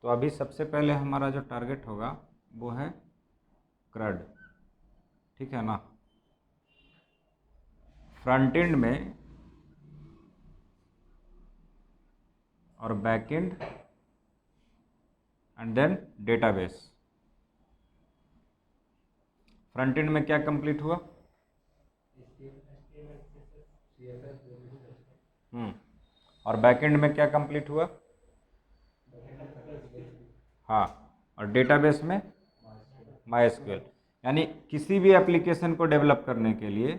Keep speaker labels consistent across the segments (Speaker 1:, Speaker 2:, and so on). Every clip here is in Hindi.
Speaker 1: तो अभी सबसे पहले हमारा जो टारगेट होगा वो है CRUD, ठीक है ना। फ्रंट एंड में और back end end then database. Front end में क्या कंप्लीट हुआ? और बैक एंड में क्या कंप्लीट हुआ? हाँ, और डेटाबेस में MySQL। यानी किसी भी एप्लीकेशन को डेवलप करने के लिए,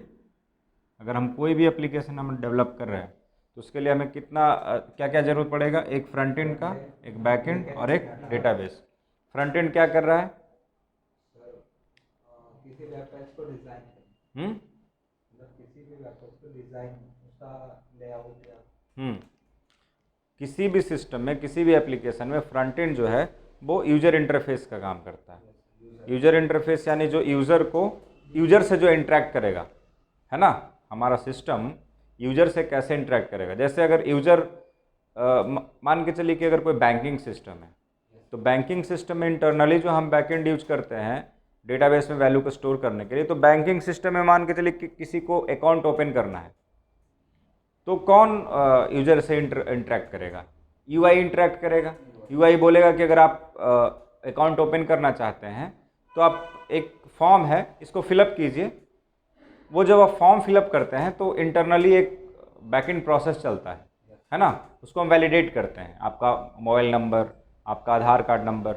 Speaker 1: अगर हम कोई भी एप्लीकेशन हम डेवलप कर रहे हैं तो उसके लिए हमें कितना क्या क्या जरूरत पड़ेगा? एक फ्रंट एंड का, एक बैक एंड और एक डेटाबेस। फ्रंट एंड क्या कर रहा है?
Speaker 2: किसी वेब पेज को डिजाइन मतलब किसी भी वेब पेज को डिजाइन, उसका लेआउट या
Speaker 1: किसी भी सिस्टम में, किसी भी एप्लीकेशन में फ्रंट एंड जो है वो यूजर इंटरफेस का काम करता है। यूजर इंटरफेस यानी जो यूजर से जो इंटरेक्ट करेगा, है ना। हमारा सिस्टम यूजर से कैसे इंटरेक्ट करेगा? जैसे अगर यूजर मान के चलिए कि अगर कोई बैंकिंग सिस्टम है, तो बैंकिंग सिस्टम में इंटरनली जो हम बैकएंड यूज करते हैं डेटाबेस में वैल्यू को स्टोर करने के लिए, तो बैंकिंग सिस्टम में मान के चलिए कि किसी को अकाउंट ओपन करना है, तो कौन यूजर से इंटरेक्ट करेगा? यूआई इंटरेक्ट करेगा। यूआई बोलेगा कि अगर आप अकाउंट ओपन करना चाहते हैं तो आप एक फॉर्म है, इसको फिलअप कीजिए। वो जब आप फॉर्म फिलअप करते हैं तो इंटरनली एक बैकएंड प्रोसेस चलता है ना। उसको हम वैलिडेट करते हैं, आपका मोबाइल नंबर, आपका आधार कार्ड नंबर,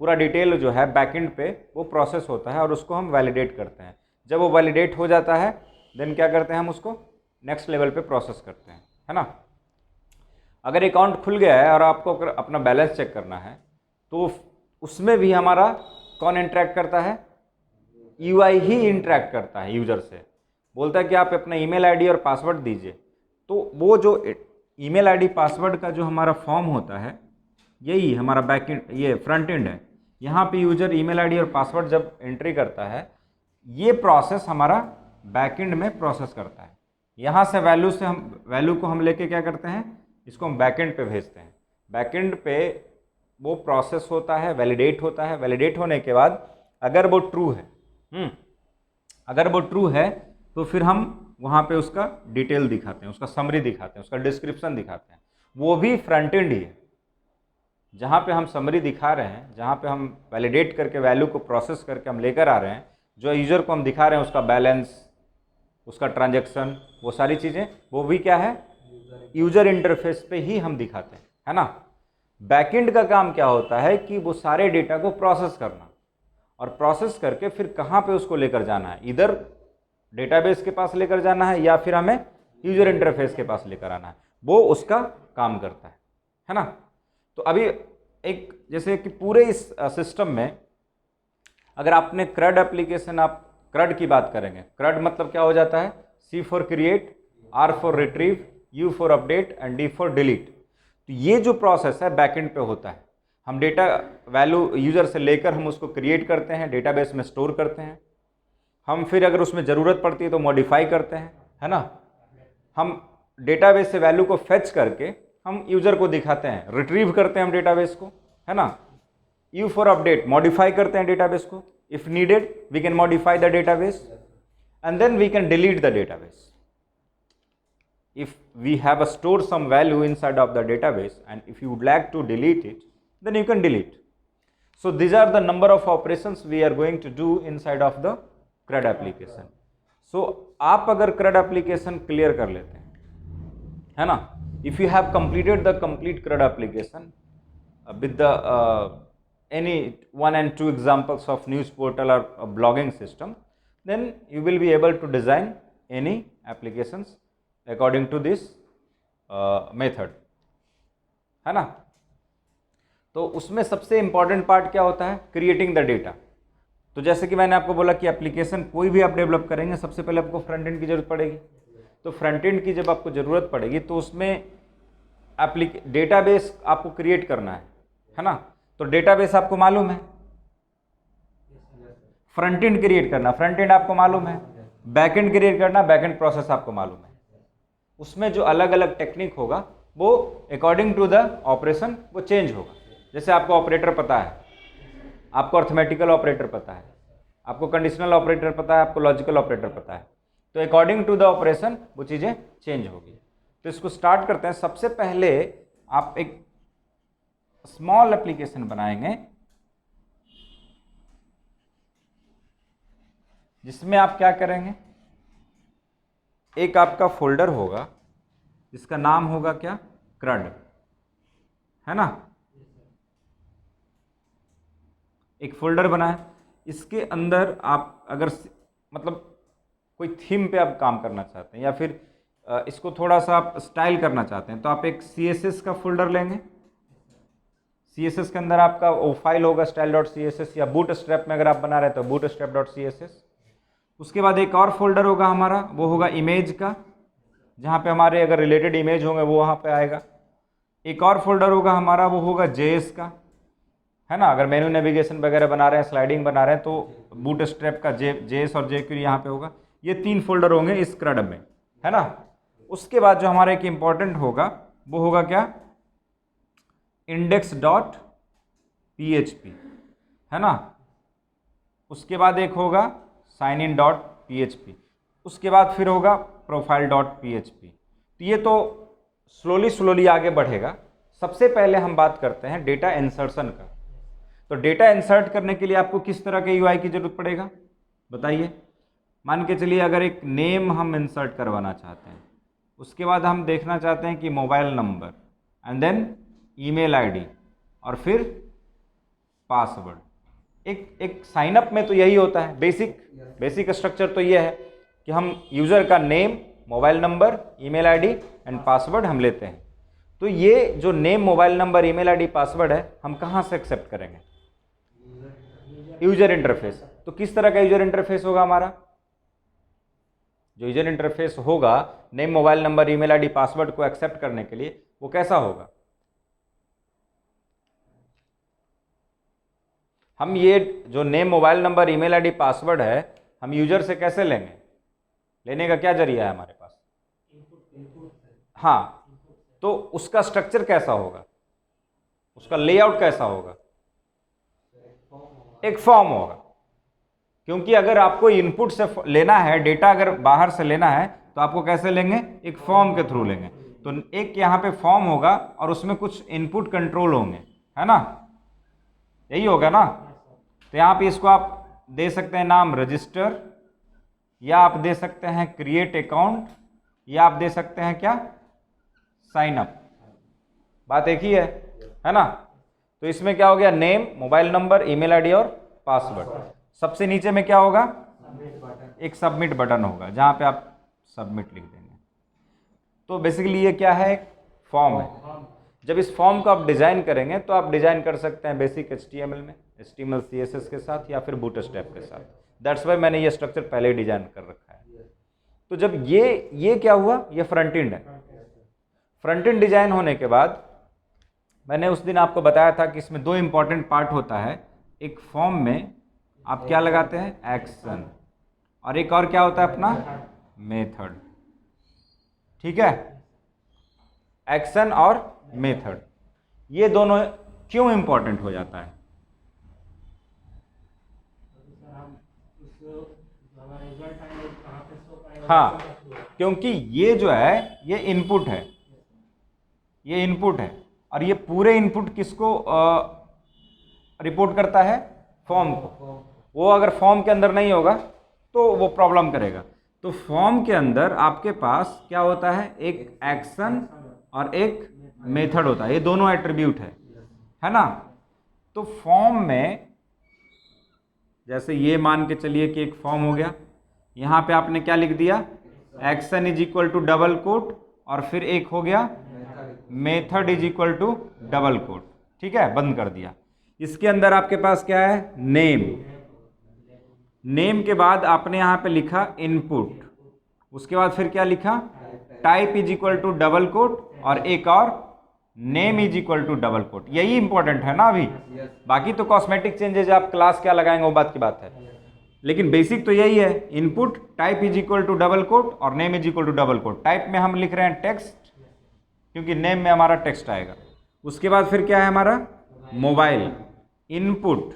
Speaker 1: पूरा डिटेल जो है बैकएंड पे वो प्रोसेस होता है और उसको हम वैलिडेट करते हैं। जब वो वैलिडेट हो जाता है देन क्या करते हैं, हम उसको नेक्स्ट लेवल पे प्रोसेस करते हैं, है ना। अगर अकाउंट खुल गया है और आपको अगर अपना बैलेंस चेक करना है तो उसमें भी हमारा कौन इंटरेक्ट करता है? यूआई ही इंटरेक्ट करता है यूजर से, बोलता है कि आप अपना ईमेल आईडी और पासवर्ड दीजिए। तो वो जो ईमेल आईडी पासवर्ड का जो हमारा फॉर्म होता है, यही हमारा बैक एंड, ये फ्रंट एंड है। यहाँ पे यूजर ईमेल आईडी और पासवर्ड जब एंट्री करता है, ये प्रोसेस हमारा बैक एंड में प्रोसेस करता है। यहाँ से वैल्यू को हम लेके क्या करते हैं, इसको हम बैक एंड पे भेजते हैं। बैक एंड पे वो प्रोसेस होता है, वैलिडेट होता है। वैलिडेट होने के बाद अगर वो ट्रू है, अगर वो ट्रू है तो फिर हम वहाँ पे उसका डिटेल दिखाते हैं, उसका समरी दिखाते हैं, उसका डिस्क्रिप्शन दिखाते हैं। वो भी फ्रंट एंड ही है। जहाँ पे हम समरी दिखा रहे हैं, जहाँ पे हम वैलिडेट करके वैल्यू को प्रोसेस करके हम लेकर आ रहे हैं, जो यूजर को हम दिखा रहे हैं उसका बैलेंस, उसका ट्रांजैक्शन, वो सारी चीज़ें, वो भी क्या है, यूजर इंटरफेस पे ही हम दिखाते हैं, है ना। बैकएंड का काम क्या होता है कि वो सारे डेटा को प्रोसेस करना, और प्रोसेस करके फिर कहाँ पे उसको लेकर जाना है, इधर डेटाबेस के पास लेकर जाना है या फिर हमें यूजर इंटरफेस के पास लेकर आना है, वो उसका काम करता है ना। तो अभी एक जैसे कि पूरे इस सिस्टम में अगर आपने CRUD एप्लीकेशन, आप CRUD की बात करेंगे, CRUD मतलब क्या हो जाता है? C for create, R for retrieve, U for update and D for delete. तो ये जो प्रोसेस है बैकएंड पे होता है। हम डेटा वैल्यू यूजर से लेकर हम उसको क्रिएट करते हैं, डेटाबेस में स्टोर करते हैं। हम फिर अगर उसमें ज़रूरत पड़ती है तो मॉडिफाई करते हैं, है ना। हम डेटाबेस से वैल्यू को फेच करके हम यूजर को दिखाते हैं, रिट्रीव करते हैं हम डेटाबेस को, है ना। U फॉर अपडेट, मॉडिफाई करते हैं डेटाबेस को। If needed we can modify the database and then we can delete the database. If we have stored some value inside of the database and if you would like to delete it, then you can delete. So these are the number of operations we are going to do inside of the CRUD application. So आप अगर CRUD application clear कर लेते हैं, है ना, if you have completed the complete CRUD application with the any one and two examples of news portal or a blogging system, then you will be able to design any applications according to this method, है ना। तो उसमें सबसे इंपॉर्टेंट पार्ट क्या होता है? Creating the data. तो जैसे कि मैंने आपको बोला कि एप्लीकेशन कोई भी आप डेवलप करेंगे सबसे पहले आपको फ्रंट एंड की जरूरत पड़ेगी। तो फ्रंट एंड की जब आपको जरूरत पड़ेगी तो उसमें डेटाबेस आपको क्रिएट करना है ना। तो डेटाबेस आपको मालूम है, फ्रंट एंड क्रिएट करना, फ्रंट एंड आपको मालूम है, बैक एंड क्रिएट करना, बैक एंड प्रोसेस आपको मालूम है। उसमें जो अलग अलग टेक्निक होगा वो अकॉर्डिंग टू द ऑपरेशन वो चेंज होगा, जैसे आपको ऑपरेटर पता है, आपको अर्थमेटिकल ऑपरेटर पता है, आपको कंडीशनल ऑपरेटर पता है, आपको लॉजिकल ऑपरेटर पता है, तो अकॉर्डिंग टू द ऑपरेशन वो चीज़ें चेंज होगी। तो इसको स्टार्ट करते हैं। सबसे पहले आप एक स्मॉल एप्लीकेशन बनाएंगे जिसमें आप क्या करेंगे, एक आपका फोल्डर होगा जिसका नाम होगा क्या, क्रड, है ना। एक फोल्डर बना है, इसके अंदर आप अगर मतलब कोई थीम पे आप काम करना चाहते हैं या फिर इसको थोड़ा सा आप स्टाइल करना चाहते हैं, तो आप एक CSS का फोल्डर लेंगे। CSS के अंदर आपका वो फाइल होगा style.css, या बूटस्ट्रैप में अगर आप बना रहे हैं तो bootstrap.css। उसके बाद एक और फोल्डर होगा हमारा, वो होगा इमेज का, जहाँ पे हमारे अगर रिलेटेड इमेज होंगे वो वहाँ पे आएगा। एक और फोल्डर होगा हमारा, वो होगा JS का, है ना। अगर मेनू नेविगेशन वगैरह बना रहे हैं, स्लाइडिंग बना रहे हैं, तो बूटस्ट्रैप का JS और jQuery यहाँ पे होगा। ये 3 फोल्डर होंगे इस क्रड में, है ना। उसके बाद जो हमारा एक इम्पॉर्टेंट होगा वो होगा क्या, index.php, है ना। उसके बाद एक होगा signin.php, उसके बाद फिर होगा profile.php। तो ये तो स्लोली आगे बढ़ेगा। सबसे पहले हम बात करते हैं डेटा इंसर्शन का। तो डेटा इंसर्ट करने के लिए आपको किस तरह के UI की जरूरत पड़ेगा, बताइए। मान के चलिए अगर एक नेम हम इंसर्ट करवाना चाहते हैं, उसके बाद हम देखना चाहते हैं कि mobile number and then email ID और फिर पासवर्ड। एक साइनअप में तो यही होता है, बेसिक स्ट्रक्चर तो ये है कि हम यूज़र का name, mobile number, email ID and password हम लेते हैं। तो ये जो name, mobile number, email ID, password है, हम कहाँ से एक्सेप्ट करेंगे, यूजर इंटरफेस। तो किस तरह का यूजर इंटरफेस होगा हमारा, जो यूजर इंटरफेस होगा name, mobile number, email ID, password को एक्सेप्ट करने के लिए, वो कैसा होगा। हम ये जो name, mobile number, email ID, password है, हम यूजर से कैसे लेंगे, लेने का क्या जरिया है हमारे पास, हाँ। तो उसका स्ट्रक्चर कैसा होगा, उसका लेआउट कैसा होगा, एक फॉर्म होगा। क्योंकि अगर आपको इनपुट से लेना है डेटा, अगर बाहर से लेना है तो आपको कैसे लेंगे, एक फॉर्म के थ्रू लेंगे। तो एक यहाँ पे फॉर्म होगा और उसमें कुछ इनपुट कंट्रोल होंगे, है ना, यही होगा ना। तो यहाँ पे इसको आप दे सकते हैं नाम रजिस्टर, या आप दे सकते हैं क्रिएट अकाउंट, या आप दे सकते हैं क्या, साइन अप। बात एक ही है ना। तो इसमें क्या हो गया, name, mobile number, email ID और पासवर्ड। सबसे नीचे में क्या होगा, एक सबमिट बटन होगा जहां पे आप सबमिट लिख देंगे। तो बेसिकली ये क्या है, एक फॉर्म है। जब इस फॉर्म को आप डिजाइन करेंगे तो आप डिजाइन कर सकते हैं बेसिक HTML में, HTML CSS के साथ, या फिर बूटस्ट्रैप के साथ। दैट्स वाई मैंने ये स्ट्रक्चर पहले ही डिजाइन कर रखा है। तो जब ये क्या हुआ, ये फ्रंट एंड है। फ्रंट एंड डिजाइन होने के बाद मैंने उस दिन आपको बताया था कि इसमें 2 इंपॉर्टेंट पार्ट होता है। एक फॉर्म में आप क्या लगाते हैं, एक्शन, और एक और क्या होता है अपना, मेथड। ठीक है, एक्शन और मेथड, ये दोनों क्यों इंपॉर्टेंट हो जाता है, हाँ, क्योंकि ये जो है ये इनपुट है, ये इनपुट है, और ये पूरे इनपुट किसको रिपोर्ट करता है, फॉर्म को। वो अगर फॉर्म के अंदर नहीं होगा तो वो प्रॉब्लम करेगा। तो फॉर्म के अंदर आपके पास क्या होता है, एक एक्शन और एक मेथड होता है, ये दोनों एट्रीब्यूट है ना। तो फॉर्म में जैसे ये मान के चलिए कि एक फॉर्म हो गया, यहाँ पे आपने क्या लिख दिया, action is equal to double quote, और फिर एक हो गया method is equal to double quote. ठीक है, बंद कर दिया। इसके अंदर आपके पास क्या है, नेम, नेम के बाद आपने यहाँ पे लिखा इनपुट, उसके बाद फिर क्या लिखा, type is equal to double quote, और एक और name is equal to double quote. यही इंपॉर्टेंट है ना अभी, बाकी तो कॉस्मेटिक चेंजेज आप क्लास क्या लगाएंगे वो बात की बात है, लेकिन बेसिक तो यही है, input, type is equal to double quote और name is equal to double quote. Type में हम लिख रहे हैं टेक्स्ट, क्योंकि नेम में हमारा टेक्स्ट आएगा। उसके बाद फिर क्या है हमारा, mobile, input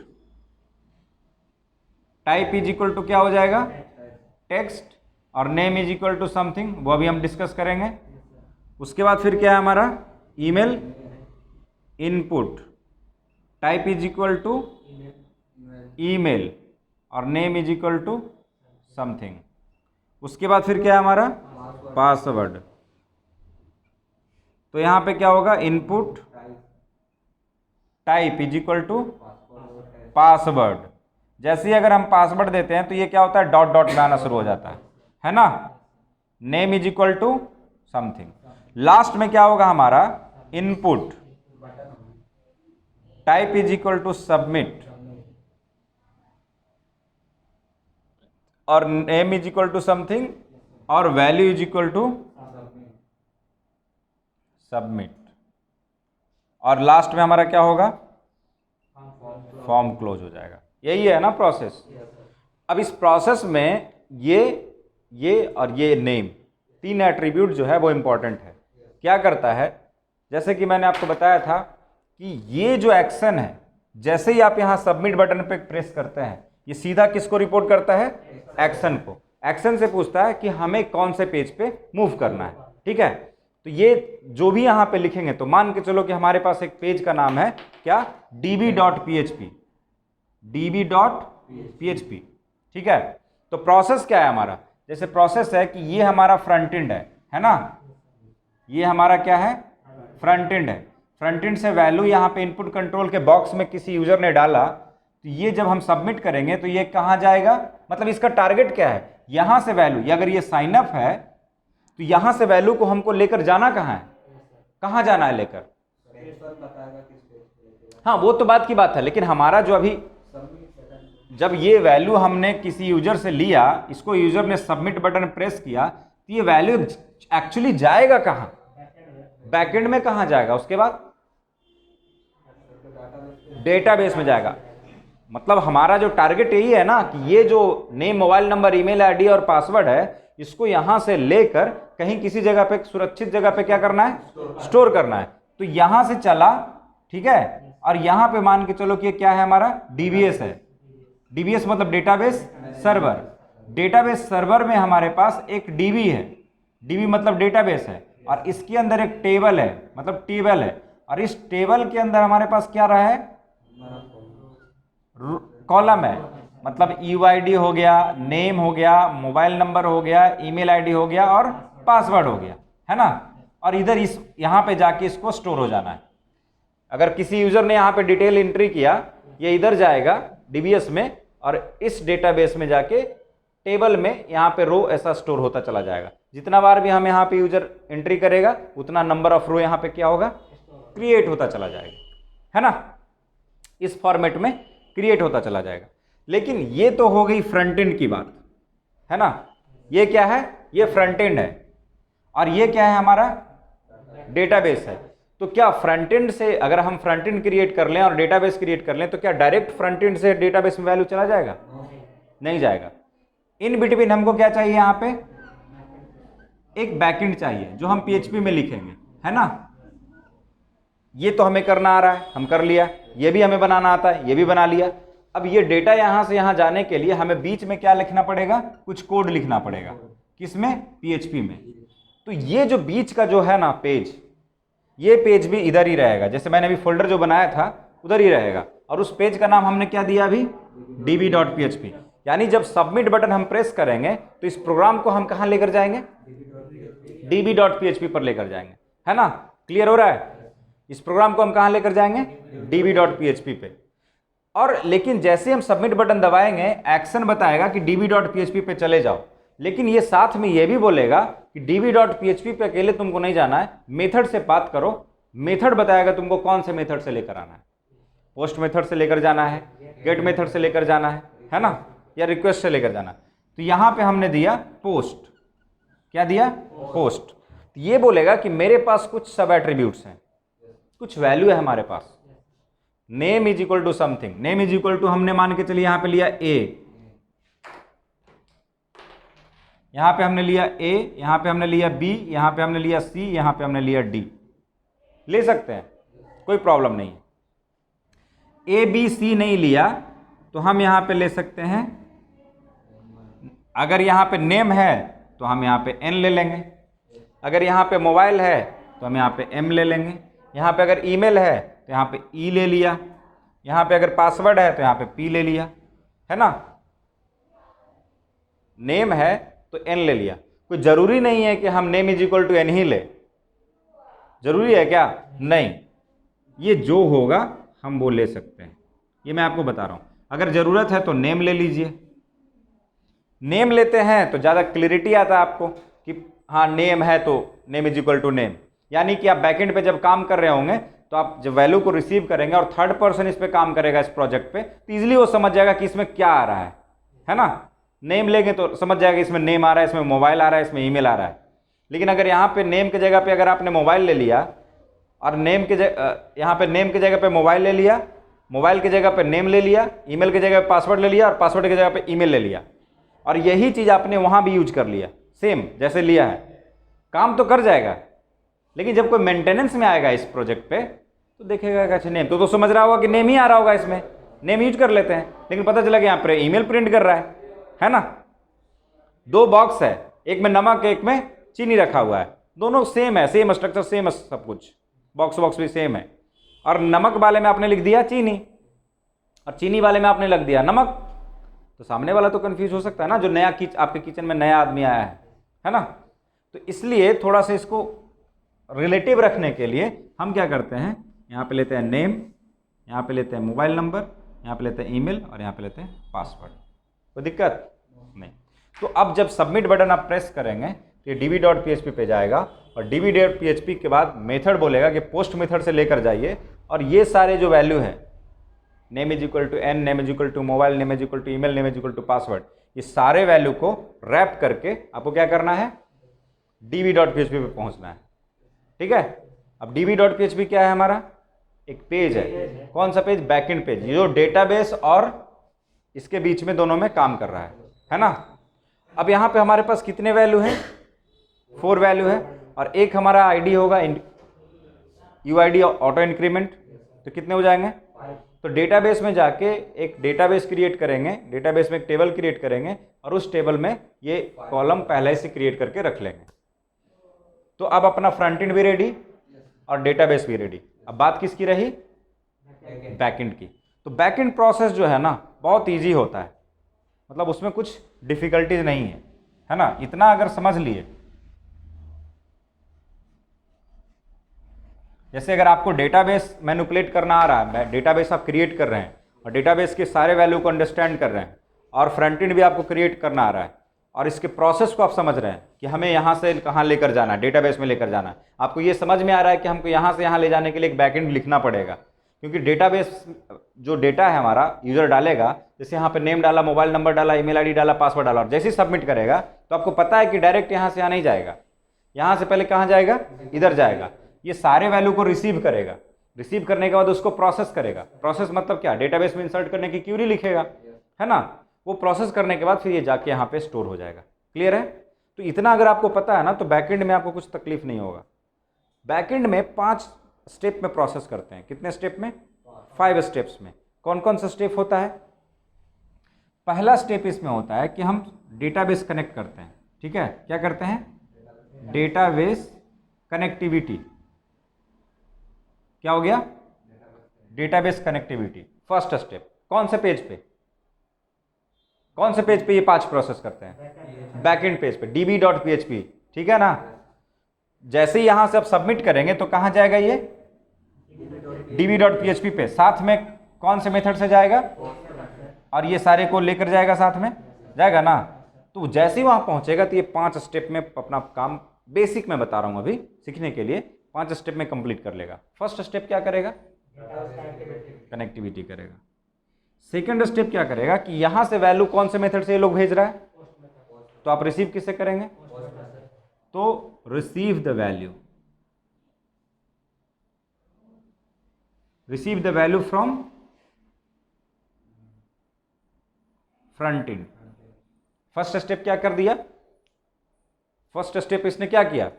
Speaker 1: type is equal to क्या हो जाएगा, टेक्स्ट, और name is equal to something, वो अभी हम डिस्कस करेंगे। उसके बाद फिर क्या है हमारा, email, input type is equal to email और name is equal to something. उसके बाद फिर क्या है हमारा, पासवर्ड। तो यहां पे क्या होगा, input type is equal to password. जैसे ही अगर हम पासवर्ड देते हैं तो ये क्या होता है, डॉट डॉट में आना शुरू हो जाता है ना। Name is equal to something. Last में क्या होगा हमारा, input type is equal to submit और name is equal to something और value is equal to submit. और लास्ट में हमारा क्या होगा, फॉर्म क्लोज हो जाएगा। यही है ना प्रोसेस। अब इस प्रोसेस में ये और ये नेम, तीन एट्रीब्यूट जो है वो इंपॉर्टेंट है। क्या करता है, जैसे कि मैंने आपको बताया था कि ये जो एक्शन है, जैसे ही आप यहां सबमिट बटन पे प्रेस करते हैं, ये सीधा किसको रिपोर्ट करता है, एक्शन को। एक्शन से पूछता है कि हमें कौन से पेज पे मूव करना है, ठीक है। तो ये जो भी यहां पे लिखेंगे, तो मान के चलो कि हमारे पास एक पेज का नाम है क्या, db.php, db.php, ठीक है। तो प्रोसेस क्या है हमारा, जैसे प्रोसेस है कि ये हमारा फ्रंट एंड है ना, ये हमारा क्या है, फ्रंट एंड है। फ्रंट एंड से वैल्यू यहाँ पे इनपुट कंट्रोल के बॉक्स में किसी यूजर ने डाला, तो ये जब हम सबमिट करेंगे तो ये कहाँ जाएगा, मतलब इसका टारगेट क्या है, यहां से वैल्यू, अगर ये साइन अप है तो यहां से वैल्यू को हमको लेकर जाना कहाँ है, कहाँ जाना है लेकर, हाँ वो तो बात की बात है। लेकिन हमारा जो अभी, जब ये वैल्यू हमने किसी यूजर से लिया, इसको यूजर ने सबमिट बटन प्रेस किया, तो ये वैल्यू एक्चुअली जाएगा कहां, बैकएंड में कहां जाएगा, उसके बाद डेटाबेस में जाएगा। मतलब हमारा जो टारगेट यही है ना कि ये जो name, mobile number, email ID और पासवर्ड है, इसको यहां से लेकर कहीं किसी जगह पे, सुरक्षित जगह पे क्या करना है, स्टोर करना है। तो यहां से चला, ठीक है, और यहां पे मान के चलो कि ये क्या है हमारा, डीबीएस है। डीबीएस मतलब डेटाबेस सर्वर। डेटाबेस सर्वर में हमारे पास एक डीबी है, डीबी मतलब डेटाबेस है, और इसके अंदर एक टेबल है, मतलब टेबल है, और इस टेबल के अंदर हमारे पास क्या रहा है, कॉलम है, मतलब यूआईडी हो गया, नेम हो गया, मोबाइल नंबर हो गया, ईमेल आईडी हो गया और पासवर्ड हो गया, है ना। और इधर इस यहां पे जाके इसको स्टोर हो जाना है। अगर किसी यूजर ने यहां पे डिटेल एंट्री किया, ये इधर जाएगा डीबीएस में, और इस डेटाबेस में जाके टेबल में यहां पे रो ऐसा स्टोर होता चला जाएगा। जितना बार भी हम यहां पे यूजर एंट्री करेगा, उतना नंबर ऑफ रो यहां पे क्या होगा, क्रिएट होता चला जाएगा, है ना। इस फॉर्मेट में क्रिएट होता चला जाएगा। लेकिन ये तो हो गई फ्रंट एंड की बात, है ना। ये क्या है, ये फ्रंट एंड है, और ये क्या है हमारा, डेटाबेस है। तो क्या फ्रंट एंड से अगर हम फ्रंट एंड क्रिएट कर लें और डेटाबेस क्रिएट कर लें, तो क्या डायरेक्ट फ्रंट एंड से डेटाबेस में वैल्यू चला जाएगा, नहीं जाएगा। इन बिटवीन हमको क्या चाहिए, यहां पे एक बैकएंड चाहिए जो हम पीएचपी में लिखेंगे, है ना। ये तो हमें करना आ रहा है, हम कर लिया। ये भी हमें बनाना आता है, ये भी बना लिया। अब ये डेटा यहां से यहां जाने के लिए हमें बीच में क्या लिखना पड़ेगा, कुछ कोड लिखना पड़ेगा, किसमें, पीएचपी में। तो ये जो बीच का जो है ना पेज, ये पेज भी इधर ही रहेगा, जैसे मैंने अभी फोल्डर जो बनाया था उधर ही रहेगा, और उस पेज का नाम हमने क्या दिया अभी, db.php। यानी जब सबमिट बटन हम प्रेस करेंगे तो इस प्रोग्राम को हम कहां लेकर जाएंगे, db.php पर लेकर जाएंगे, है ना। क्लियर हो रहा है, इस प्रोग्राम को हम कहां लेकर जाएंगे, db.php पे। और लेकिन जैसे हम सबमिट बटन दबाएंगे, एक्शन बताएगा कि db.php पे चले जाओ, लेकिन ये साथ में ये भी बोलेगा कि db.php पे अकेले तुमको नहीं जाना है, मेथड से बात करो। मेथड बताएगा तुमको कौन से मेथड से लेकर आना है, पोस्ट मेथड से लेकर जाना है, गेट मेथड से लेकर जाना है ना, या रिक्वेस्ट से लेकर जाना। तो यहां पे हमने दिया पोस्ट, क्या दिया, पोस्ट। तो ये बोलेगा कि मेरे पास कुछ सब एट्रीब्यूट्स हैं, कुछ वैल्यू है हमारे पास। Name is equal to something, name is equal to हमने मान के चलिए यहां पे लिया ए, यहां पे हमने लिया ए, यहां पे हमने लिया बी, यहां पे हमने लिया सी, यहां पे हमने लिया डी। ले सकते हैं, कोई प्रॉब्लम नहीं है। ए बी सी नहीं लिया तो हम यहाँ पे ले सकते हैं, अगर यहाँ पे नेम है तो हम यहाँ पे एन ले लेंगे, अगर यहाँ पे मोबाइल है तो हम यहाँ पे एम ले लेंगे, यहाँ पे अगर ईमेल है तो यहाँ पे ई ले लिया, यहाँ पे अगर पासवर्ड है तो यहाँ पे पी ले लिया, है ना। नेम है तो एन ले लिया। कोई जरूरी नहीं है कि हम name is equal to N ही ले, जरूरी है क्या? नहीं, ये जो होगा हम वो ले सकते हैं, ये मैं आपको बता रहा हूं। अगर जरूरत है तो नेम ले लीजिए, नेम लेते हैं तो ज़्यादा क्लियरिटी आता है आपको कि हाँ नेम है तो name is equal to name, यानी कि आप बैकएंड पे जब काम कर रहे होंगे तो आप जब वैल्यू को रिसीव करेंगे और थर्ड पर्सन इस पे काम करेगा इस प्रोजेक्ट पे, तो ईजिली वो समझ जाएगा कि इसमें क्या आ रहा है ना। नेम लेंगे तो समझ जाएगा इसमें नेम आ रहा है, इसमें मोबाइल आ रहा है, इसमें ईमेल आ रहा है। लेकिन अगर यहाँ पे नेम की जगह पे अगर आपने मोबाइल ले लिया और नेम के यहाँ पे नेम की जगह पे मोबाइल ले लिया, मोबाइल की जगह पे नेम ले लिया, ईमेल की जगह पे पासवर्ड ले लिया और पासवर्ड की जगह पे ईमेल ले लिया, और यही चीज़ आपने वहाँ भी यूज कर लिया सेम जैसे लिया है, काम तो कर जाएगा। लेकिन जब कोई मेंटेनेंस में आएगा इस प्रोजेक्ट पे तो देखेगा कि अच्छा नेम तो समझ रहा होगा कि नेम ही आ रहा होगा, इसमें नेम यूज कर लेते हैं, लेकिन पता चला कि यहाँ पर ईमेल प्रिंट कर रहा है ना। दो बॉक्स है, एक में नमक एक में चीनी रखा हुआ है, दोनों सेम है, सेम स्ट्रक्चर सेम है, सब कुछ बॉक्स भी सेम है, और नमक वाले में आपने लिख दिया चीनी और चीनी वाले में आपने लिख दिया नमक, तो सामने वाला तो कंफ्यूज हो सकता है ना, जो नया आपके किचन में नया आदमी आया है ना। तो इसलिए थोड़ा सा इसको रिलेटिव रखने के लिए हम क्या करते हैं, यहाँ पे लेते हैं नेम, यहाँ पे लेते हैं मोबाइल नंबर, यहाँ पे लेते हैं ईमेल और यहाँ पे लेते हैं पासवर्ड। कोई दिक्कत नहीं। तो अब जब सबमिट बटन आप प्रेस करेंगे तो ये db.php पे जाएगा और db.php के बाद मेथड बोलेगा कि पोस्ट मेथड से लेकर जाइए, और ये सारे जो वैल्यू है name is equal to N, name is equal to mobile, name is equal to email, name is equal to password, ये सारे वैल्यू को रैप करके आपको क्या करना है, db.php पे पहुंचना है। ठीक है। अब db.php क्या है, हमारा एक पेज है। कौन सा पेज? बैकएंड पेज, जो डेटाबेस और इसके बीच में दोनों में काम कर रहा है ना। अब यहाँ पे हमारे पास कितने वैल्यू हैं? 4 वैल्यू है, और एक हमारा आईडी होगा यूआईडी ऑटो इंक्रीमेंट, तो कितने हो जाएंगे? तो डेटाबेस में जाके एक डेटाबेस क्रिएट करेंगे, डेटाबेस में एक टेबल क्रिएट करेंगे और उस टेबल में ये कॉलम पहले से क्रिएट करके रख लेंगे। तो अब अपना फ्रंट एंड भी रेडी और डेटाबेस भी रेडी। अब बात किसकी रही? बैकएंड की। तो बैकएंड प्रोसेस जो है ना बहुत ईजी होता है, मतलब उसमें कुछ डिफिकल्टीज नहीं है ना, इतना अगर समझ लिए। जैसे अगर आपको डेटाबेस मैनिपुलेट करना आ रहा है, डेटाबेस आप क्रिएट कर रहे हैं और डेटाबेस के सारे वैल्यू को अंडरस्टैंड कर रहे हैं, और फ्रंट एंड भी आपको क्रिएट करना आ रहा है, और इसके प्रोसेस को आप समझ रहे हैं कि हमें यहाँ से कहाँ लेकर जाना है, डेटाबेस में लेकर जाना है, आपको ये समझ में आ रहा है कि हमको यहाँ से यहाँ ले जाने के लिए एक बैकएंड लिखना पड़ेगा, क्योंकि डेटाबेस जो डेटा है हमारा यूजर डालेगा, जैसे यहाँ पे नेम डाला, मोबाइल नंबर डाला, ईमेल आईडी डाला, पासवर्ड डाला, और जैसे ही सबमिट करेगा तो आपको पता है कि डायरेक्ट यहाँ से यहाँ नहीं जाएगा, यहाँ से पहले कहाँ जाएगा? इधर जाएगा। ये सारे वैल्यू को रिसीव करेगा, रिसीव करने के बाद उसको प्रोसेस करेगा। प्रोसेस मतलब क्या? डेटाबेस में इंसर्ट करने की क्यूरी लिखेगा, है ना। वो प्रोसेस करने के बाद फिर ये जाके यहाँ पे स्टोर हो जाएगा। क्लियर है? तो इतना अगर आपको पता है ना तो बैकएंड में आपको कुछ तकलीफ नहीं होगा। बैकएंड में 5 स्टेप में प्रोसेस करते हैं। कितने स्टेप में? 5 स्टेप्स में। कौन कौन सा स्टेप होता है? पहला स्टेप इसमें होता है कि हम डेटाबेस कनेक्ट करते हैं। ठीक है, क्या करते हैं? Database connectivity. क्या हो गया? Database connectivity. First step. कौन से पेज पे? कौन से पेज पे ये 5 प्रोसेस करते हैं? बैकएंड पेज पे, db.php। ठीक है ना। जैसे ही यहां से आप सबमिट करेंगे तो कहां जाएगा ये? db.php पे। साथ में कौन से मेथड से जाएगा? और ये सारे को लेकर जाएगा, साथ में जाएगा ना। तो जैसे ही वहां पहुंचेगा तो ये 5 स्टेप में अपना काम, बेसिक में बता रहा हूं अभी सीखने के लिए, 5 स्टेप में कंप्लीट कर लेगा। फर्स्ट स्टेप क्या करेगा? कनेक्टिविटी करेगा। सेकंड स्टेप क्या करेगा कि यहां से वैल्यू कौन से मेथड से ये लोग भेज रहा है, तो आप रिसीव किससे करेंगे? तो receive the value, receive the value from front end. First step क्या कर दिया? फर्स्ट स्टेप इसने क्या किया?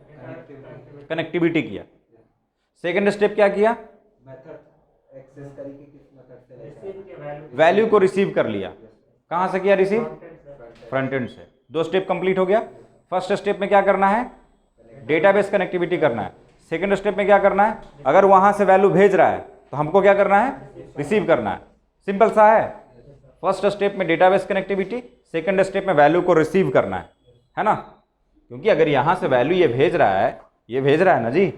Speaker 1: कनेक्टिविटी किया। सेकंड स्टेप क्या किया?
Speaker 2: मेथड एक्सेस करेगी किस मेथड
Speaker 1: वैल्यू को रिसीव कर लिया। कहाँ से किया रिसीव? फ्रंट एंड से। 2 स्टेप कंप्लीट हो गया। फर्स्ट स्टेप में क्या करना है? डेटाबेस कनेक्टिविटी करना है। सेकंड स्टेप में क्या करना है? अगर वहां से वैल्यू भेज रहा है तो हमको क्या करना है? रिसीव करना है। सिंपल सा है। फर्स्ट स्टेप में डेटाबेस कनेक्टिविटी, सेकंड स्टेप में वैल्यू को रिसीव करना है ना? क्योंकि अगर यहां से वैल्यू ये भेज रहा है ना जी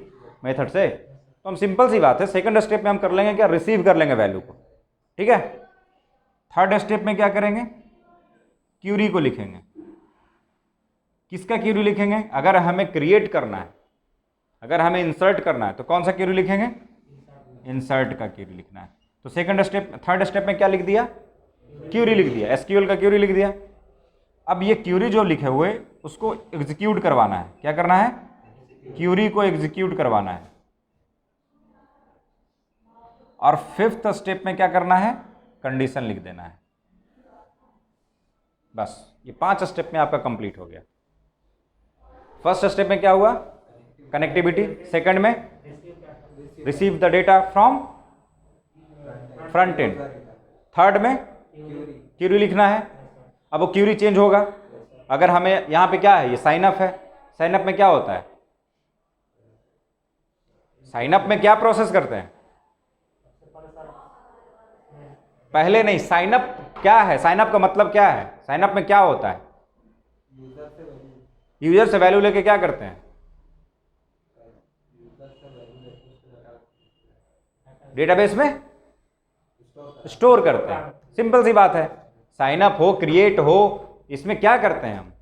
Speaker 1: मेथड से, तो हम सिंपल सी बात है सेकंड स्टेप में हम कर लेंगे क्या? रिसीव कर लेंगे वैल्यू को। ठीक है। थर्ड स्टेप में क्या करेंगे? क्यूरी को लिखेंगे। किसका क्यूरी लिखेंगे? अगर हमें क्रिएट करना है, अगर हमें इंसर्ट करना है तो कौन सा क्यूरी लिखेंगे? इंसर्ट का क्यूरी लिखना है। तो थर्ड स्टेप में क्या लिख दिया? क्यूरी लिख दिया। एसक्यूएल का क्यूरी लिख दिया। अब ये क्यूरी जो लिखे हुए उसको एग्जीक्यूट करवाना है। क्या करना है? क्यूरी को एग्जीक्यूट करवाना है। और फिफ्थ स्टेप में क्या करना है? कंडीशन लिख देना है। बस ये 5 स्टेप में आपका कंप्लीट हो गया। फर्स्ट स्टेप में क्या हुआ? कनेक्टिविटी। सेकंड में receive the data from front end. Third में क्यूरी लिखना है। अब वो क्यूरी चेंज होगा। अगर हमें यहां पे क्या है? ये साइन अप है। साइन अप में क्या होता है? साइन अप में क्या प्रोसेस करते हैं? पहले नहीं, साइन अप क्या है? साइन अप का मतलब क्या है? साइन अप में क्या होता है? यूजर से वैल्यू लेके क्या करते हैं? डेटाबेस में स्टोर करते हैं। सिंपल सी बात है। साइन अप हो, क्रिएट हो, इसमें क्या करते हैं हम?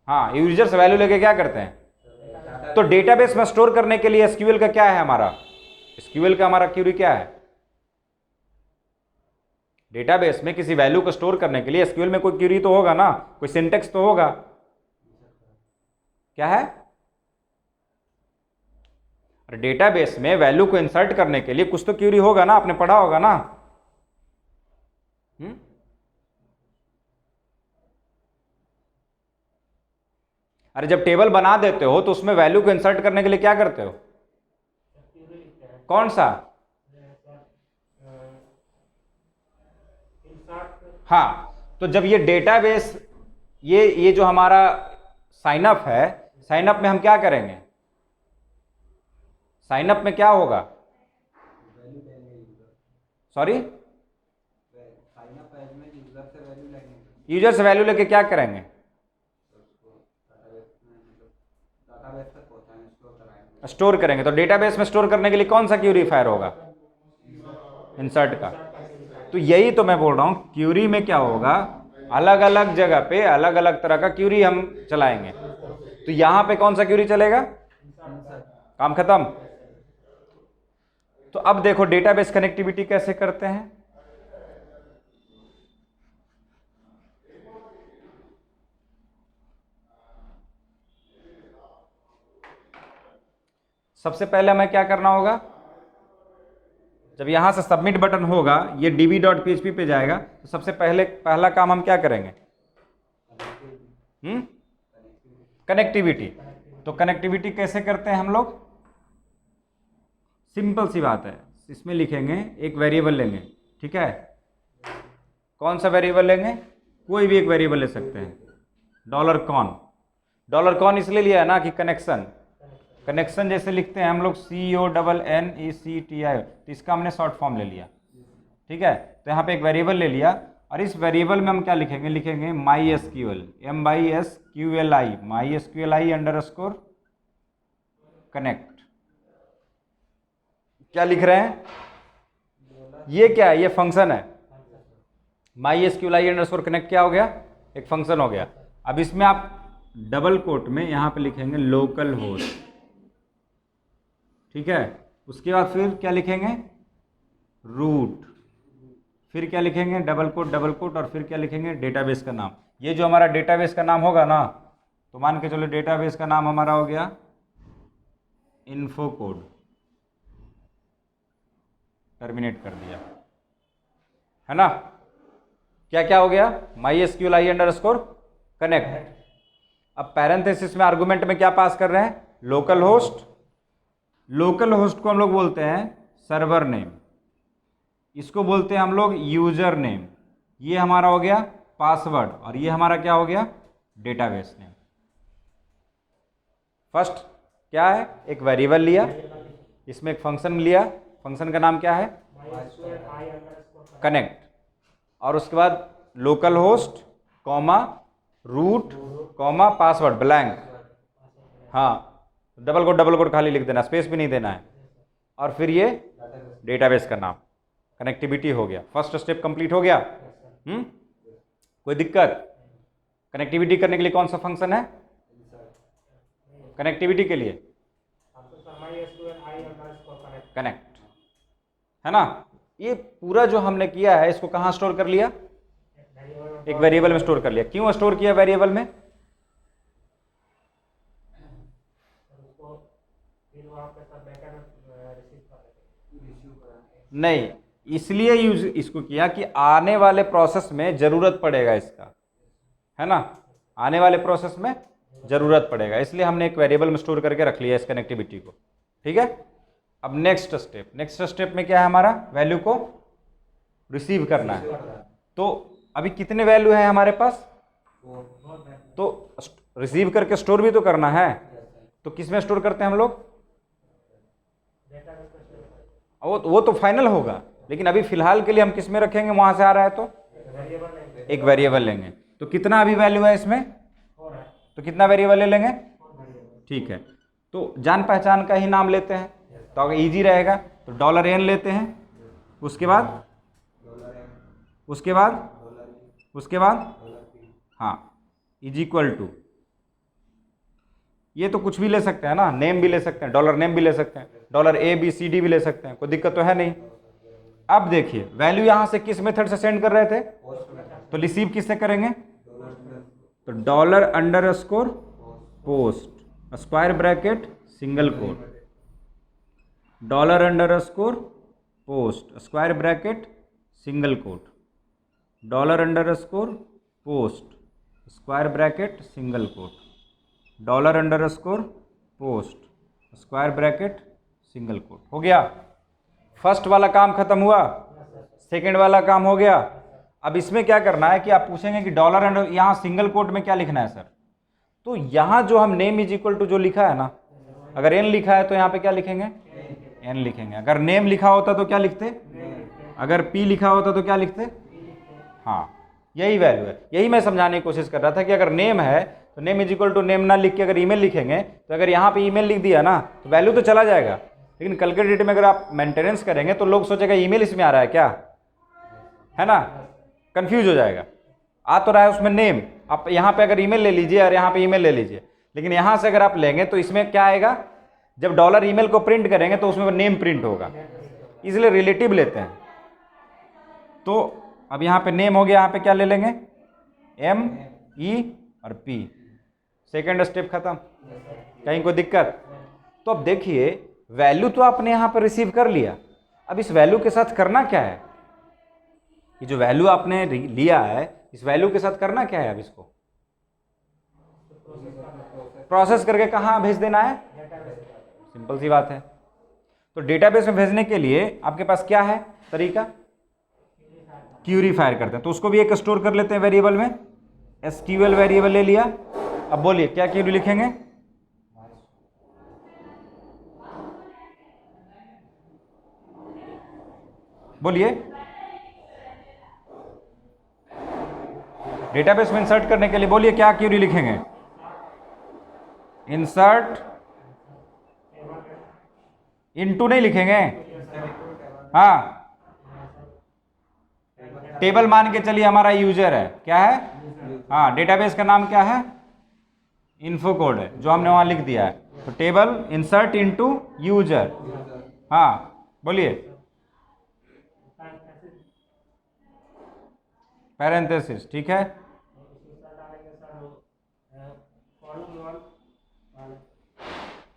Speaker 1: हाँ, यूजर से वैल्यू लेके क्या करते हैं? तो डेटाबेस में स्टोर करने के लिए एसक्यूएल का क्या है हमारा? एसक्यूएल का हमारा क्यूरी क्या है? डेटाबेस में किसी वैल्यू को स्टोर करने के लिए एसक्यूएल में कोई क्यूरी तो होगा ना, कोई सिंटेक्स तो होगा। क्या है? डेटाबेस में वैल्यू को इंसर्ट करने के लिए कुछ तो क्यूरी होगा ना, आपने पढ़ा होगा ना। अरे जब टेबल बना देते हो तो उसमें वैल्यू को इंसर्ट करने के लिए क्या करते हो? कौन सा? हाँ, तो जब ये डेटाबेस ये जो हमारा साइन अप है, साइन अप में हम क्या करेंगे? साइन अप में क्या होगा? सॉरी, यूजर से वैल्यू लेके क्या करेंगे? स्टोर करेंगे। तो डेटाबेस में स्टोर करने के लिए कौन सा क्यूरी फायर होगा? इंसर्ट का। तो यही तो मैं बोल रहा हूं, क्यूरी में क्या होगा? अलग अलग जगह पे अलग अलग तरह का क्यूरी हम चलाएंगे। तो यहां पे कौन सा क्यूरी चलेगा? काम खत्म। तो अब देखो डेटाबेस कनेक्टिविटी कैसे करते हैं। सबसे पहले हमें क्या करना होगा? जब यहां से सबमिट बटन होगा, ये db.php पे जाएगा, तो सबसे पहला काम हम क्या करेंगे? कनेक्टिविटी। तो कनेक्टिविटी कैसे करते हैं हम लोग? सिंपल सी बात है। इसमें लिखेंगे, एक वेरिएबल लेंगे। ठीक है, कौन सा वेरिएबल लेंगे? कोई भी एक वेरिएबल ले सकते हैं। $कॉन। $कॉन इसलिए लिया है ना कि कनेक्शन जैसे लिखते हैं हम लोग CONNECTI, तो इसका हमने शॉर्ट फॉर्म ले लिया। ठीक है, तो यहाँ पे एक वेरिएबल ले लिया और इस वेरिएबल में हम क्या लिखेंगे? लिखेंगे MySQL, MySQLi, MySQLi _ कनेक्ट। क्या लिख रहे हैं? ये क्या है? ये फंक्शन है। MySQLi _ कनेक्ट क्या हो गया? एक फंक्शन हो गया। अब इसमें आप डबल कोट में यहां पे लिखेंगे लोकल होस्ट। ठीक है, उसके बाद फिर क्या लिखेंगे? रूट। फिर क्या लिखेंगे? डबल कोट और फिर क्या लिखेंगे? डेटाबेस का नाम। ये जो हमारा डेटाबेस का नाम होगा ना, तो मान के चलो डेटाबेस का नाम हमारा हो गया इन्फो कोड। टर्मिनेट कर दिया, है ना? क्या क्या हो गया? MySQLi _ connect. अब पैरेंथेसिस में आर्गुमेंट में क्या पास कर रहे हैं? लोकल होस्ट लोकल होस्ट को हम लोग बोलते हैं सर्वर नेम, इसको बोलते हैं हम लोग यूजर नेम, ये हमारा हो गया पासवर्ड, और ये हमारा क्या हो गया डेटाबेस नेम। फर्स्ट क्या है, एक वेरिएबल लिया, इसमें एक फंक्शन लिया, फंक्शन का नाम क्या है कनेक्ट, और उसके बाद local host comma root comma password blank, हाँ डबल कोट खाली लिख देना, स्पेस भी नहीं देना है, और फिर ये डेटाबेस का नाम, कनेक्टिविटी हो गया। फर्स्ट स्टेप कंप्लीट हो गया। कोई दिक्कत? कनेक्टिविटी करने के लिए कौन सा फंक्शन है कनेक्टिविटी के लिए? कनेक्ट है ना। ये पूरा जो हमने किया है इसको कहाँ स्टोर कर लिया, एक वेरिएबल में स्टोर कर लिया। क्यों स्टोर किया वेरिएबल में? नहीं, इसलिए यूज इसको किया कि आने वाले प्रोसेस में जरूरत पड़ेगा इसका, है ना, आने वाले प्रोसेस में जरूरत पड़ेगा, इसलिए हमने एक वेरिएबल में स्टोर करके रख लिया इस कनेक्टिविटी को। ठीक है, अब नेक्स्ट स्टेप में क्या है, हमारा वैल्यू को रिसीव करना है। तो अभी कितने वैल्यू है हमारे पास? तो रिसीव करके स्टोर भी तो करना है, तो किस में स्टोर करते हैं हम लोग? वो तो फाइनल होगा, लेकिन अभी फिलहाल के लिए हम किस में रखेंगे, वहां से आ रहा है तो एक वेरिएबल लेंगे। तो कितना अभी वैल्यू है इसमें, तो कितना वेरिएबल ले लेंगे? ठीक है, तो जान पहचान का ही नाम लेते हैं, तो अगर इजी रहेगा तो $n लेते हैं, उसके बाद हाँ इज इक्वल टू, ये तो कुछ भी ले सकते हैं ना, नेम भी ले सकते हैं, $नेम भी ले सकते हैं, $ABCD भी ले सकते हैं, कोई दिक्कत तो है नहीं। अब देखिए वैल्यू यहां से किस मेथड से सेंड कर रहे थे, तो रिसीव किससे करेंगे, तो $_post square bracket single quote, $_post square bracket single quote, $_post square bracket single quote, $_post square bracket single quote. हो गया, फर्स्ट वाला काम खत्म हुआ, सेकंड वाला काम हो गया। अब इसमें क्या करना है कि आप पूछेंगे कि $, यहाँ सिंगल कोट में क्या लिखना है सर, तो यहाँ जो हम नेम इज इक्वल टू जो लिखा है ना, अगर n लिखा है तो यहाँ पे क्या लिखेंगे, n लिखेंगे। अगर नेम लिखा होता तो क्या लिखते, अगर p लिखा होता तो क्या लिखते, हाँ यही वैल्यू है। यही मैं समझाने की कोशिश कर रहा था कि अगर नेम है तो name is equal to name ना लिख के अगर ईमेल लिखेंगे, तो अगर यहाँ पे ईमेल लिख दिया ना तो वैल्यू तो चला जाएगा, लेकिन कल के डेट में अगर आप मेंटेनेंस करेंगे तो लोग सोचेगा ईमेल इसमें आ रहा है क्या, है ना, कंफ्यूज हो जाएगा। आ तो रहा है उसमें नेम, आप यहाँ पे अगर ईमेल ले लीजिए और यहाँ पे ईमेल ले लीजिए, लेकिन यहाँ से अगर आप लेंगे तो इसमें क्या आएगा, जब $email को प्रिंट करेंगे तो उसमें नेम प्रिंट होगा, इसलिए रिलेटिव लेते हैं। तो अब यहाँ पे नेम हो गया, यहाँ पे क्या ले लेंगे, M E और P, सेकेंड स्टेप खत्म, कहीं कोई दिक्कत? तो अब देखिए वैल्यू तो आपने यहाँ पर रिसीव कर लिया, अब इस वैल्यू के साथ करना क्या है, ये जो वैल्यू आपने लिया है इस वैल्यू के साथ करना क्या है, अब इसको प्रोसेस करके कहाँ भेज देना है, सिंपल सी बात है। तो डेटाबेस में भेजने के लिए आपके पास क्या है तरीका, क्यूरी फायर करते हैं, तो उसको भी एक स्टोर कर लेते हैं वेरिएबल में, SQL वेरिएबल ले लिया। अब बोलिए क्या क्यूरी लिखेंगे, बोलिए, डेटाबेस में इंसर्ट करने के लिए बोलिए क्या क्यूरी लिखेंगे, इंसर्ट इनटू नहीं लिखेंगे, हाँ टेबल मान के चलिए हमारा यूजर है, क्या है, हाँ डेटाबेस का नाम क्या है, इन्फो कोड है जो हमने वहां लिख दिया है, तो टेबल इंसर्ट इनटू यूजर, हाँ बोलिए, पैरेंथेसिस, ठीक है।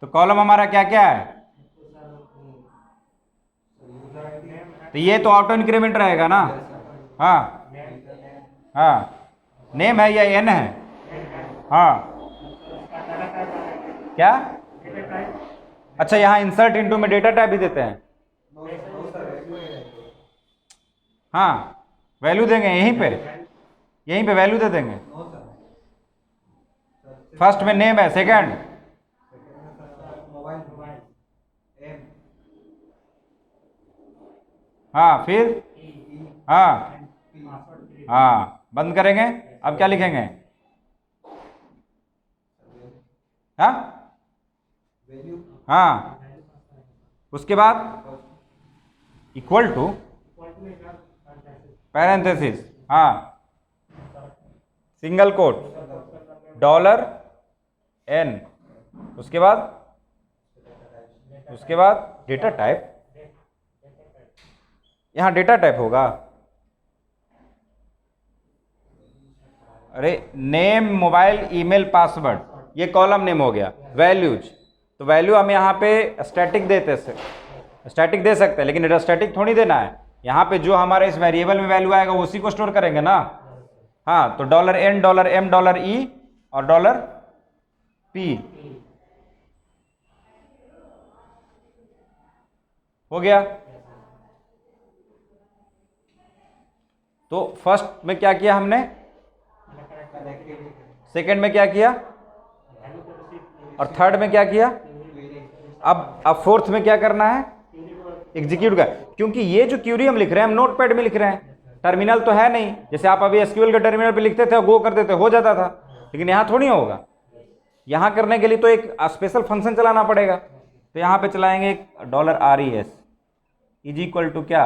Speaker 1: तो कॉलम हमारा क्या क्या है, तो ये तो ऑटो इंक्रीमेंट रहेगा ना, हाँ हाँ नेम है या n है, हाँ क्या अच्छा, यहाँ इंसर्ट इनटू में डेटा टाइप भी देते हैं?
Speaker 2: नो सर, वैल्यू नहीं रहेगी।
Speaker 1: हाँ, वैल्यू देंगे यहीं पे वैल्यू दे देंगे।
Speaker 2: No sir.
Speaker 1: फर्स्ट में नेम है, सेकंड
Speaker 2: मोबाइल एम
Speaker 1: हाँ, फिर हाँ हाँ, बंद करेंगे। अब क्या लिखेंगे? हाँ
Speaker 2: वैल्यू
Speaker 1: हाँ, उसके बाद इक्वल टू पैरेंथेसिस, हाँ, सिंगल कोट $n, उसके बाद डेटा टाइप। यहाँ डेटा टाइप होगा, अरे नेम, मोबाइल, ईमेल, पासवर्ड, ये कॉलम नेम हो गया। वैल्यूज, तो वैल्यू हम यहाँ पे स्टैटिक दे सकते हैं, लेकिन डेटा स्टैटिक थोड़ी देना है। यहाँ पे जो हमारे इस वेरिएबल में वैल्यू आएगा उसी को स्टोर करेंगे ना। हाँ, तो $n, $m, $e और $p हो गया। तो फर्स्ट में क्या किया हमने, सेकंड में क्या किया, और थर्ड में क्या किया। अब फोर्थ में क्या करना है, एग्जीक्यूट का। क्योंकि ये जो क्यूरी हम लिख रहे हैं, हम नोटपैड में लिख रहे हैं, टर्मिनल तो है नहीं। जैसे आप अभी एसक्यूएल के टर्मिनल पे लिखते थे और गो करते थे, हो जाता था, लेकिन यहाँ थोड़ी होगा। यहाँ करने के लिए तो एक स्पेशल फंक्शन चलाना पड़ेगा। तो यहाँ पे चलाएंगे $res इज इक्वल टू क्या,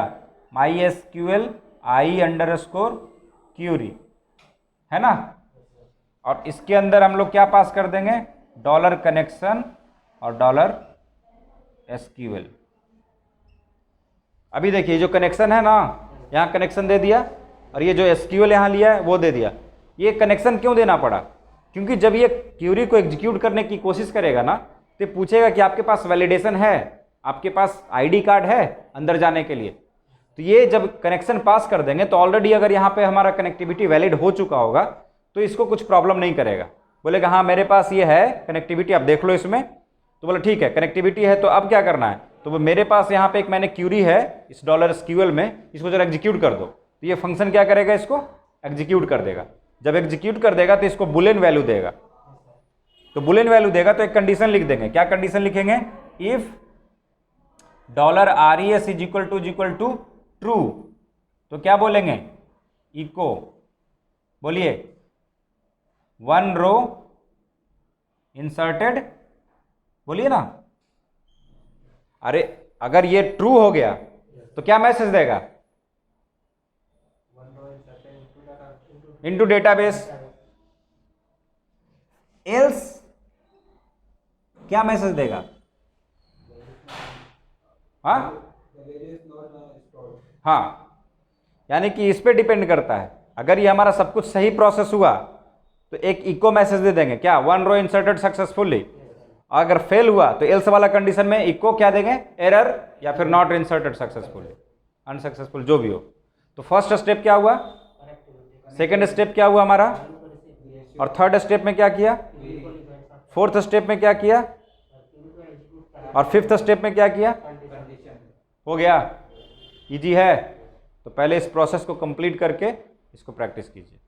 Speaker 1: MySQL i_query, है ना। और इसके अंदर हम लोग क्या पास कर देंगे, $connection और $SQL। अभी देखिए जो कनेक्शन है ना, यहाँ कनेक्शन दे दिया, और ये जो SQL यहाँ लिया है वो दे दिया। ये कनेक्शन क्यों देना पड़ा, क्योंकि जब ये क्यूरी को एग्जीक्यूट करने की कोशिश करेगा ना, तो पूछेगा कि आपके पास वैलिडेशन है, आपके पास ID कार्ड है अंदर जाने के लिए। तो ये जब कनेक्शन पास कर देंगे तो ऑलरेडी अगर यहाँ पे हमारा कनेक्टिविटी वैलिड हो चुका होगा तो इसको कुछ प्रॉब्लम नहीं करेगा। बोलेगा हाँ मेरे पास ये है कनेक्टिविटी, आप देख लो इसमें। तो बोला ठीक है कनेक्टिविटी है, तो अब क्या करना है। तो मेरे पास यहाँ पे एक मैंने क्यूरी है इस $SQL में, इसको जरा एग्जीक्यूट कर दो। तो ये फंक्शन क्या करेगा, इसको एग्जीक्यूट कर देगा। जब एग्जीक्यूट कर देगा तो इसको बुलियन वैल्यू देगा। तो बुलियन वैल्यू देगा तो एक कंडीशन लिख देंगे। क्या कंडीशन लिखेंगे, if $res is equal to true, तो क्या बोलेंगे, इको, बोलिए 1 रो इंसर्टेड, बोलिए ना। अरे अगर ये ट्रू हो गया तो क्या मैसेज देगा, इनटू डेटाबेस। एल्स क्या मैसेज देगा, हाँ हाँ, यानी कि इस पे डिपेंड करता है। अगर ये हमारा सब कुछ सही प्रोसेस हुआ तो एक इको मैसेज दे देंगे, क्या 1 रो इंसर्टेड सक्सेसफुली। अगर फेल हुआ तो एल्स वाला कंडीशन में इको क्या देंगे, एरर, या फिर नॉट इंसर्टेड सक्सेसफुली, अनसक्सेसफुल, जो भी हो। तो फर्स्ट स्टेप क्या हुआ, सेकंड स्टेप क्या हुआ हमारा, और थर्ड स्टेप में क्या किया, फोर्थ स्टेप में क्या किया, और फिफ्थ स्टेप में क्या किया। हो गया, इजी है। तो पहले इस प्रोसेस को कंप्लीट करके इसको प्रैक्टिस कीजिए।